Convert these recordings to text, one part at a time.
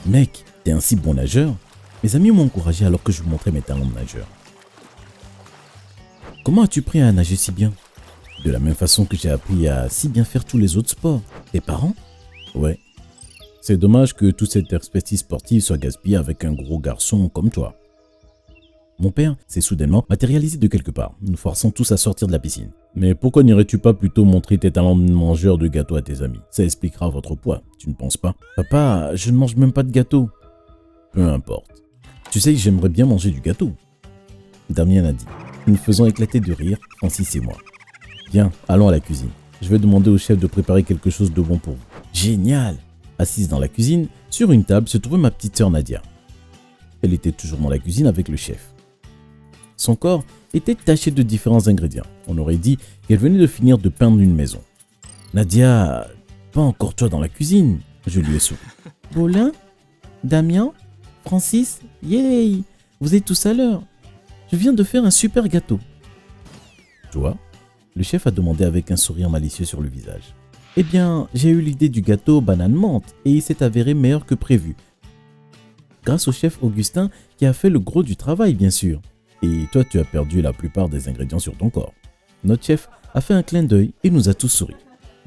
Mec, t'es un si bon nageur. Mes amis m'ont encouragé alors que je vous montrais mes talents de nageur. Comment as-tu appris à nager si bien? De la même façon que j'ai appris à si bien faire tous les autres sports. Tes parents? Ouais. C'est dommage que toute cette expertise sportive soit gaspillée avec un gros garçon comme toi. Mon père s'est soudainement matérialisé de quelque part, nous forçant tous à sortir de la piscine. Mais pourquoi n'irais-tu pas plutôt montrer tes talents de mangeur de gâteaux à tes amis? Ça expliquera votre poids, tu ne penses pas? Papa, je ne mange même pas de gâteau. Peu importe. Tu sais que j'aimerais bien manger du gâteau. Damien a dit. Nous faisons éclater de rire, Francis et moi. Viens, allons à la cuisine. Je vais demander au chef de préparer quelque chose de bon pour vous. Génial! Assise dans la cuisine, sur une table se trouvait ma petite sœur Nadia. Elle était toujours dans la cuisine avec le chef. Son corps était taché de différents ingrédients. On aurait dit qu'elle venait de finir de peindre une maison. Nadia, pas encore toi dans la cuisine, je lui ai souri. Bolin, Damien, Francis, yay, vous êtes tous à l'heure. Je viens de faire un super gâteau. Toi? Le chef a demandé avec un sourire malicieux sur le visage. Eh bien, j'ai eu l'idée du gâteau banane menthe et il s'est avéré meilleur que prévu. Grâce au chef Augustin qui a fait le gros du travail, bien sûr. Et toi, tu as perdu la plupart des ingrédients sur ton corps. Notre chef a fait un clin d'œil et nous a tous souri.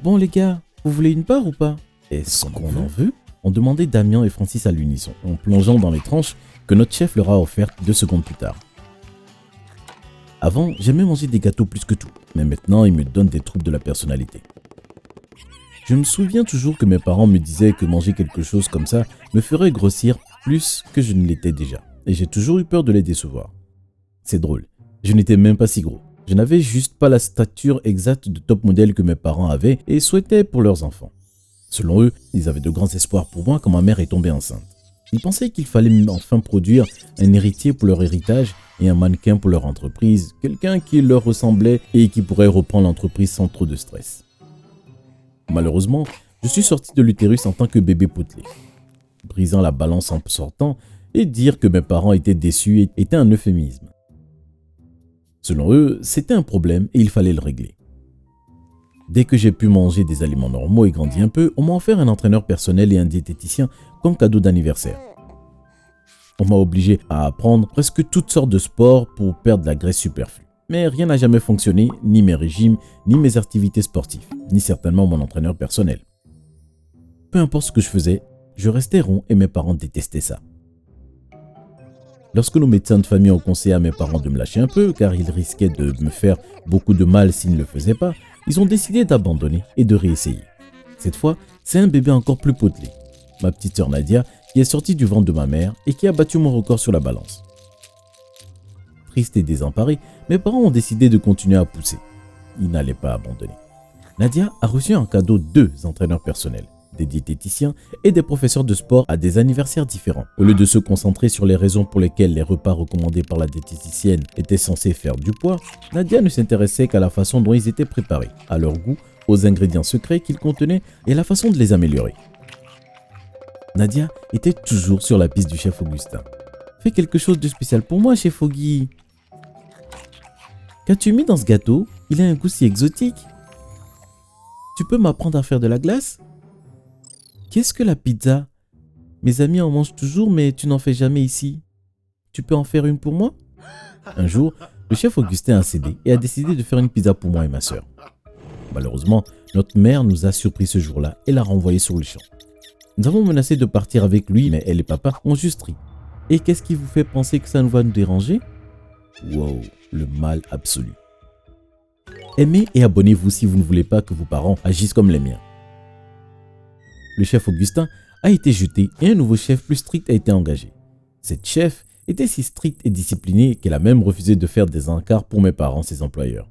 Bon les gars, vous voulez une part ou pas? Est-ce qu'on en veut? Ont demandé Damien et Francis à l'unisson, en plongeant dans les tranches que notre chef leur a offertes 2 secondes plus tard. Avant, j'aimais manger des gâteaux plus que tout, mais maintenant, ils me donnent des troubles de la personnalité. Je me souviens toujours que mes parents me disaient que manger quelque chose comme ça me ferait grossir plus que je ne l'étais déjà, et j'ai toujours eu peur de les décevoir. C'est drôle, je n'étais même pas si gros. Je n'avais juste pas la stature exacte de top modèle que mes parents avaient et souhaitaient pour leurs enfants. Selon eux, ils avaient de grands espoirs pour moi quand ma mère est tombée enceinte. Ils pensaient qu'il fallait enfin produire un héritier pour leur héritage et un mannequin pour leur entreprise, quelqu'un qui leur ressemblait et qui pourrait reprendre l'entreprise sans trop de stress. Malheureusement, je suis sorti de l'utérus en tant que bébé potelé. Brisant la balance en sortant et dire que mes parents étaient déçus était un euphémisme. Selon eux, c'était un problème et il fallait le régler. Dès que j'ai pu manger des aliments normaux et grandi un peu, on m'a offert un entraîneur personnel et un diététicien comme cadeau d'anniversaire. On m'a obligé à apprendre presque toutes sortes de sports pour perdre la graisse superflue. Mais rien n'a jamais fonctionné, ni mes régimes, ni mes activités sportives, ni certainement mon entraîneur personnel. Peu importe ce que je faisais, je restais rond et mes parents détestaient ça. Lorsque nos médecins de famille ont conseillé à mes parents de me lâcher un peu, car ils risquaient de me faire beaucoup de mal s'ils ne le faisaient pas, ils ont décidé d'abandonner et de réessayer. Cette fois, c'est un bébé encore plus potelé. Ma petite sœur Nadia, qui est sortie du ventre de ma mère et qui a battu mon record sur la balance. Triste et désemparé, mes parents ont décidé de continuer à pousser. Ils n'allaient pas abandonner. Nadia a reçu en cadeau 2 entraîneurs personnels, des diététiciens et des professeurs de sport à des anniversaires différents. Au lieu de se concentrer sur les raisons pour lesquelles les repas recommandés par la diététicienne étaient censés faire du poids, Nadia ne s'intéressait qu'à la façon dont ils étaient préparés, à leur goût, aux ingrédients secrets qu'ils contenaient et à la façon de les améliorer. Nadia était toujours sur la piste du chef Augustin. Fais quelque chose de spécial pour moi, chef Auguy. Qu'as-tu mis dans ce gâteau? Il a un goût si exotique. Tu peux m'apprendre à faire de la glace? Qu'est-ce que la pizza? Mes amis en mangent toujours, mais tu n'en fais jamais ici. Tu peux en faire une pour moi? Un jour, le chef Augustin a cédé et a décidé de faire une pizza pour moi et ma sœur. Malheureusement, notre mère nous a surpris ce jour-là et l'a renvoyé sur le champ. Nous avons menacé de partir avec lui, mais elle et papa ont juste ri. Et qu'est-ce qui vous fait penser que ça nous va nous déranger? Wow, le mal absolu. Aimez et abonnez-vous si vous ne voulez pas que vos parents agissent comme les miens. Le chef Augustin a été jeté et un nouveau chef plus strict a été engagé. Cette chef était si stricte et disciplinée qu'elle a même refusé de faire des encarts pour mes parents, ses employeurs.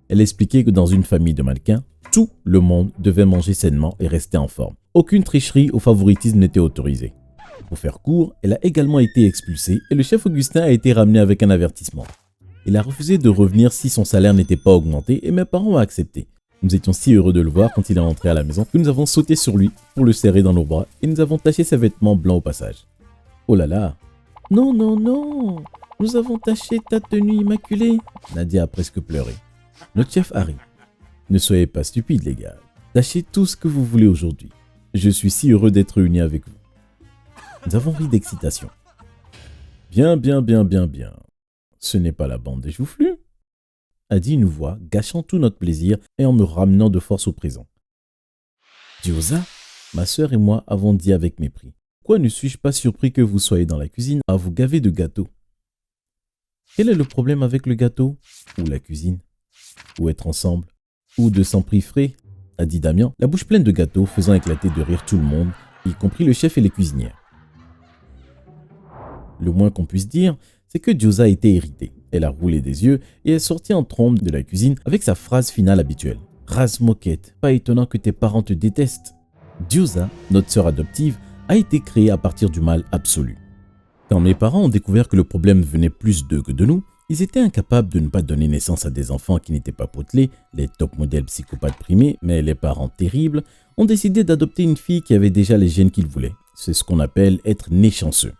Elle expliquait que dans une famille de mannequins, tout le monde devait manger sainement et rester en forme. Aucune tricherie ou favoritisme n'était autorisée. Pour faire court, elle a également été expulsée et le chef Augustin a été ramené avec un avertissement. Il a refusé de revenir si son salaire n'était pas augmenté et mes parents ont accepté. Nous étions si heureux de le voir quand il est rentré à la maison que nous avons sauté sur lui pour le serrer dans nos bras et nous avons taché ses vêtements blancs au passage. Oh là là! Non, non, non! Nous avons taché ta tenue immaculée! Nadia a presque pleuré. Notre chef Harry. Ne soyez pas stupides les gars. Tâchez tout ce que vous voulez aujourd'hui. Je suis si heureux d'être réuni avec vous. Nous avons ri d'excitation. Bien. Ce n'est pas la bande des joufflus, a dit une voix, gâchant tout notre plaisir et en me ramenant de force au présent. Diyoza, ma sœur et moi avons dit avec mépris. Pourquoi ne suis-je pas surpris que vous soyez dans la cuisine à vous gaver de gâteaux? Quel est le problème avec le gâteau? Ou la cuisine? Ou être ensemble? Ou de sang pris frais? A dit Damien, la bouche pleine de gâteaux, faisant éclater de rire tout le monde, y compris le chef et les cuisinières. Le moins qu'on puisse dire, c'est que Diyoza était irritée. Elle a roulé des yeux et est sortie en trombe de la cuisine avec sa phrase finale habituelle. Rase moquette, pas étonnant que tes parents te détestent. Diyoza, notre sœur adoptive, a été créée à partir du mal absolu. Quand mes parents ont découvert que le problème venait plus d'eux que de nous, ils étaient incapables de ne pas donner naissance à des enfants qui n'étaient pas potelés, les top modèles psychopathes primés, mais les parents terribles, ont décidé d'adopter une fille qui avait déjà les gènes qu'ils voulaient. C'est ce qu'on appelle être né chanceux.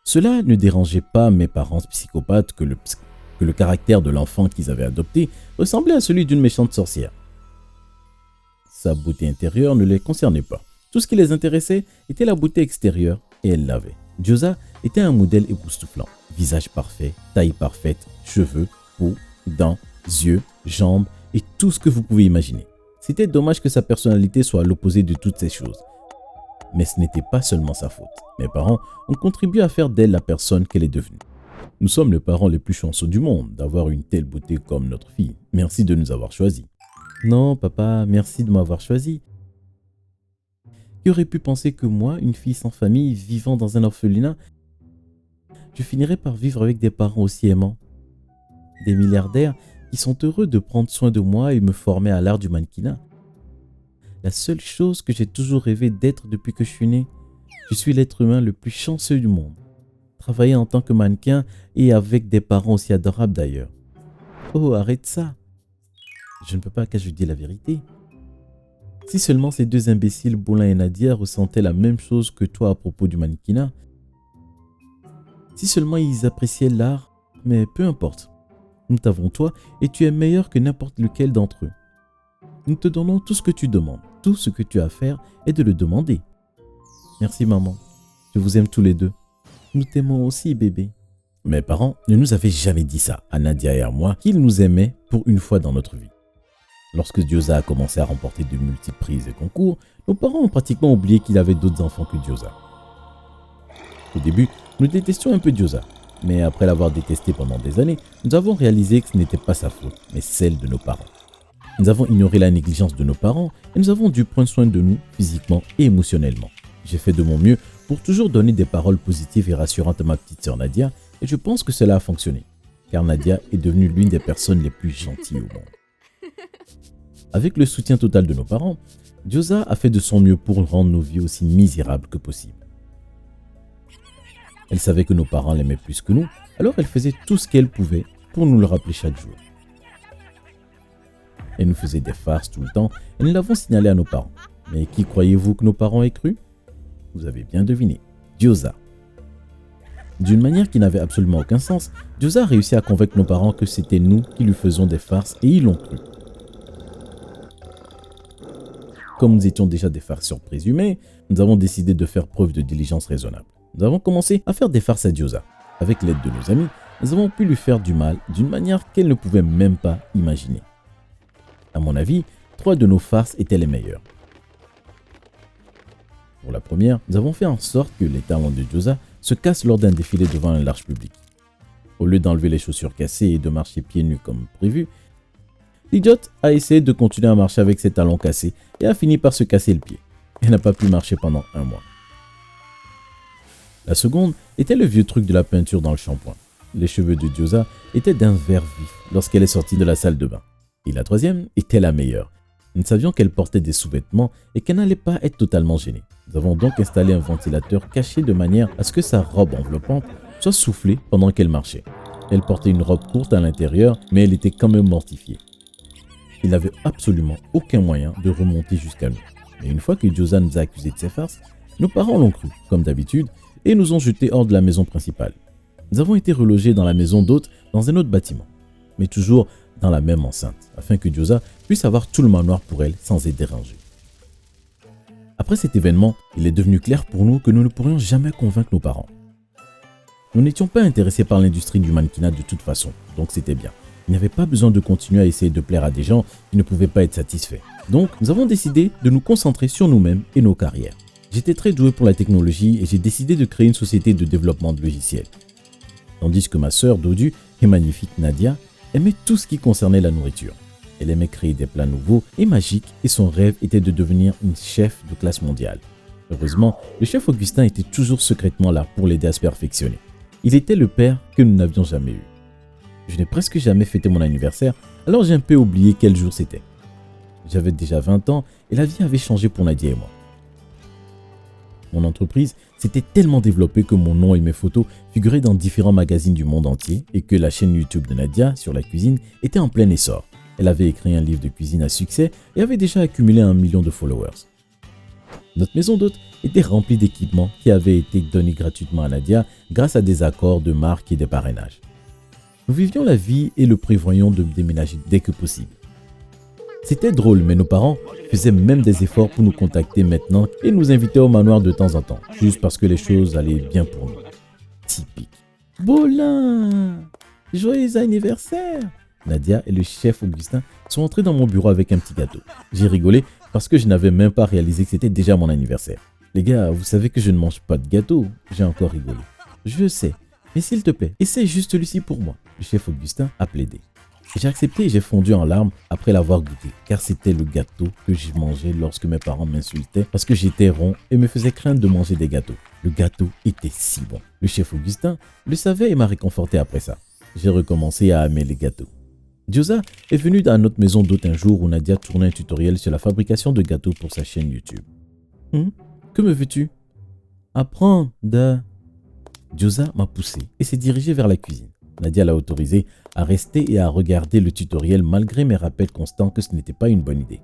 Cela ne dérangeait pas mes parents psychopathes que le caractère de l'enfant qu'ils avaient adopté ressemblait à celui d'une méchante sorcière. Sa beauté intérieure ne les concernait pas. Tout ce qui les intéressait était la beauté extérieure et elle l'avait. Diyoza était un modèle époustouflant. Visage parfait, taille parfaite, cheveux, peau, dents, yeux, jambes et tout ce que vous pouvez imaginer. C'était dommage que sa personnalité soit à l'opposé de toutes ces choses. Mais ce n'était pas seulement sa faute. Mes parents ont contribué à faire d'elle la personne qu'elle est devenue. Nous sommes les parents les plus chanceux du monde d'avoir une telle beauté comme notre fille. Merci de nous avoir choisis. Non, papa, merci de m'avoir choisi. Qui aurait pu penser que moi, une fille sans famille, vivant dans un orphelinat, je finirais par vivre avec des parents aussi aimants? Des milliardaires qui sont heureux de prendre soin de moi et me former à l'art du mannequinat. La seule chose que j'ai toujours rêvé d'être depuis que je suis né. Je suis l'être humain le plus chanceux du monde. Travailler en tant que mannequin et avec des parents aussi adorables d'ailleurs. Oh, arrête ça. Je ne peux pas cacher la vérité. Si seulement ces deux imbéciles, Boulin et Nadia, ressentaient la même chose que toi à propos du mannequinat. Si seulement ils appréciaient l'art, mais peu importe. Nous t'avons toi et tu es meilleur que n'importe lequel d'entre eux. Nous te donnons tout ce que tu demandes. Tout ce que tu as à faire est de le demander. Merci maman. Je vous aime tous les deux. Nous t'aimons aussi bébé. Mes parents ne nous avaient jamais dit ça, à Nadia et à moi, qu'ils nous aimaient pour une fois dans notre vie. Lorsque Diyoza a commencé à remporter de multiples prix et concours, nos parents ont pratiquement oublié qu'il avait d'autres enfants que Diyoza. Au début, nous détestions un peu Diyoza, mais après l'avoir détesté pendant des années, nous avons réalisé que ce n'était pas sa faute, mais celle de nos parents. Nous avons ignoré la négligence de nos parents et nous avons dû prendre soin de nous physiquement et émotionnellement. J'ai fait de mon mieux pour toujours donner des paroles positives et rassurantes à ma petite sœur Nadia et je pense que cela a fonctionné, car Nadia est devenue l'une des personnes les plus gentilles au monde. Avec le soutien total de nos parents, Diyoza a fait de son mieux pour rendre nos vies aussi misérables que possible. Elle savait que nos parents l'aimaient plus que nous, alors elle faisait tout ce qu'elle pouvait pour nous le rappeler chaque jour. Elle nous faisait des farces tout le temps et nous l'avons signalé à nos parents. Mais qui croyez-vous que nos parents aient cru? Vous avez bien deviné, Diyoza. D'une manière qui n'avait absolument aucun sens, Diyoza a réussi à convaincre nos parents que c'était nous qui lui faisions des farces et ils l'ont cru. Comme nous étions déjà des farceurs présumés, nous avons décidé de faire preuve de diligence raisonnable. Nous avons commencé à faire des farces à Diyoza. Avec l'aide de nos amis, nous avons pu lui faire du mal d'une manière qu'elle ne pouvait même pas imaginer. À mon avis, 3 de nos farces étaient les meilleures. Pour la première, nous avons fait en sorte que les talons de Diyoza se cassent lors d'un défilé devant un large public. Au lieu d'enlever les chaussures cassées et de marcher pieds nus comme prévu, l'idiote a essayé de continuer à marcher avec ses talons cassés et a fini par se casser le pied. Elle n'a pas pu marcher pendant 1 mois. La seconde était le vieux truc de la peinture dans le shampoing. Les cheveux de Diyoza étaient d'un vert vif lorsqu'elle est sortie de la salle de bain. Et la troisième était la meilleure. Nous savions qu'elle portait des sous-vêtements et qu'elle n'allait pas être totalement gênée. Nous avons donc installé un ventilateur caché de manière à ce que sa robe enveloppante soit soufflée pendant qu'elle marchait. Elle portait une robe courte à l'intérieur, mais elle était quand même mortifiée. Il n'avait absolument aucun moyen de remonter jusqu'à nous. Mais une fois que Diyoza nous a accusés de ses farces, nos parents l'ont cru, comme d'habitude, et nous ont jetés hors de la maison principale. Nous avons été relogés dans la maison d'hôtes dans un autre bâtiment, mais toujours dans la même enceinte, afin que Diyoza puisse avoir tout le manoir pour elle sans être dérangée. Après cet événement, il est devenu clair pour nous que nous ne pourrions jamais convaincre nos parents. Nous n'étions pas intéressés par l'industrie du mannequinat de toute façon, donc c'était bien. Il n'y avait pas besoin de continuer à essayer de plaire à des gens qui ne pouvaient pas être satisfaits. Donc, nous avons décidé de nous concentrer sur nous-mêmes et nos carrières. J'étais très doué pour la technologie et j'ai décidé de créer une société de développement de logiciels. Tandis que ma sœur Dodu et magnifique Nadia aimait tout ce qui concernait la nourriture. Elle aimait créer des plats nouveaux et magiques et son rêve était de devenir une chef de classe mondiale. Heureusement, le chef Augustin était toujours secrètement là pour l'aider à se perfectionner. Il était le père que nous n'avions jamais eu. Je n'ai presque jamais fêté mon anniversaire, alors j'ai un peu oublié quel jour c'était. J'avais déjà 20 ans et la vie avait changé pour Nadia et moi. Mon entreprise s'était tellement développée que mon nom et mes photos figuraient dans différents magazines du monde entier et que la chaîne YouTube de Nadia sur la cuisine était en plein essor. Elle avait écrit un livre de cuisine à succès et avait déjà accumulé 1 million de followers. Notre maison d'hôtes était remplie d'équipements qui avaient été donnés gratuitement à Nadia grâce à des accords de marque et des parrainages. Nous vivions la vie et le prévoyions de déménager dès que possible. C'était drôle, mais nos parents faisaient même des efforts pour nous contacter maintenant et nous invitaient au manoir de temps en temps, juste parce que les choses allaient bien pour nous. Typique. Bolin! Joyeux anniversaire! Nadia et le chef Augustin sont entrés dans mon bureau avec un petit gâteau. J'ai rigolé parce que je n'avais même pas réalisé que c'était déjà mon anniversaire. Les gars, vous savez que je ne mange pas de gâteau. J'ai encore rigolé. Je sais, mais s'il te plaît, essaie juste celui-ci pour moi. Le chef Augustin a plaidé. J'ai accepté et j'ai fondu en larmes après l'avoir goûté, car c'était le gâteau que je mangeais lorsque mes parents m'insultaient parce que j'étais rond et me faisaient craindre de manger des gâteaux. Le gâteau était si bon. Le chef Augustin le savait et m'a réconforté après ça. J'ai recommencé à aimer les gâteaux. Gyoza est venu dans notre maison d'hôte un jour où Nadia tournait un tutoriel sur la fabrication de gâteaux pour sa chaîne YouTube. Que me veux-tu? Apprends de... Gyoza m'a poussé et s'est dirigé vers la cuisine. Nadia l'a autorisé à rester et à regarder le tutoriel malgré mes rappels constants que ce n'était pas une bonne idée.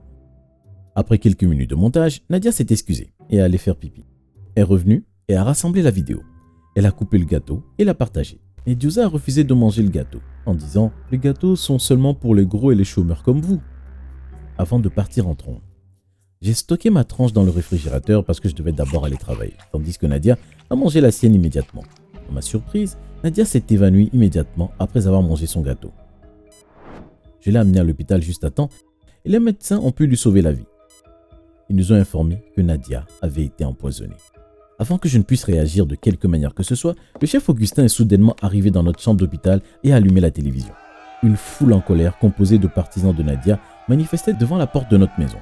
Après quelques minutes de montage, Nadia s'est excusée et est allée faire pipi. Elle est revenue et a rassemblé la vidéo. Elle a coupé le gâteau et l'a partagé. Et Gyoza a refusé de manger le gâteau en disant « Les gâteaux sont seulement pour les gros et les chômeurs comme vous ». Avant de partir en trombe, j'ai stocké ma tranche dans le réfrigérateur parce que je devais d'abord aller travailler, tandis que Nadia a mangé la sienne immédiatement. À ma surprise, Nadia s'est évanouie immédiatement après avoir mangé son gâteau. Je l'ai amenée à l'hôpital juste à temps et les médecins ont pu lui sauver la vie. Ils nous ont informé que Nadia avait été empoisonnée. Avant que je ne puisse réagir de quelque manière que ce soit, le chef Augustin est soudainement arrivé dans notre chambre d'hôpital et a allumé la télévision. Une foule en colère composée de partisans de Nadia manifestait devant la porte de notre maison.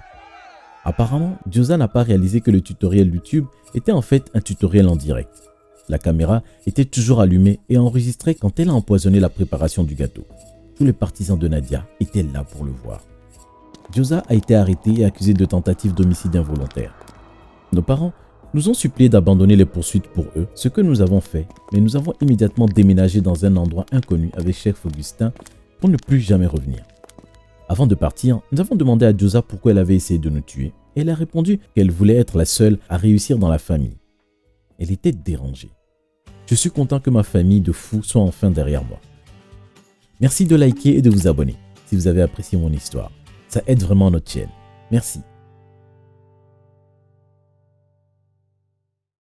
Apparemment, Gyoza n'a pas réalisé que le tutoriel YouTube était en fait un tutoriel en direct. La caméra était toujours allumée et enregistrait quand elle a empoisonné la préparation du gâteau. Tous les partisans de Nadia étaient là pour le voir. Gyoza a été arrêté et accusé de tentative d'homicide involontaire. Nos parents nous ont supplié d'abandonner les poursuites pour eux, ce que nous avons fait, mais nous avons immédiatement déménagé dans un endroit inconnu avec chef Augustin pour ne plus jamais revenir. Avant de partir, nous avons demandé à Gyoza pourquoi elle avait essayé de nous tuer et elle a répondu qu'elle voulait être la seule à réussir dans la famille. Elle était dérangée. Je suis content que ma famille de fous soit enfin derrière moi. Merci de liker et de vous abonner si vous avez apprécié mon histoire. Ça aide vraiment notre chaîne. Merci.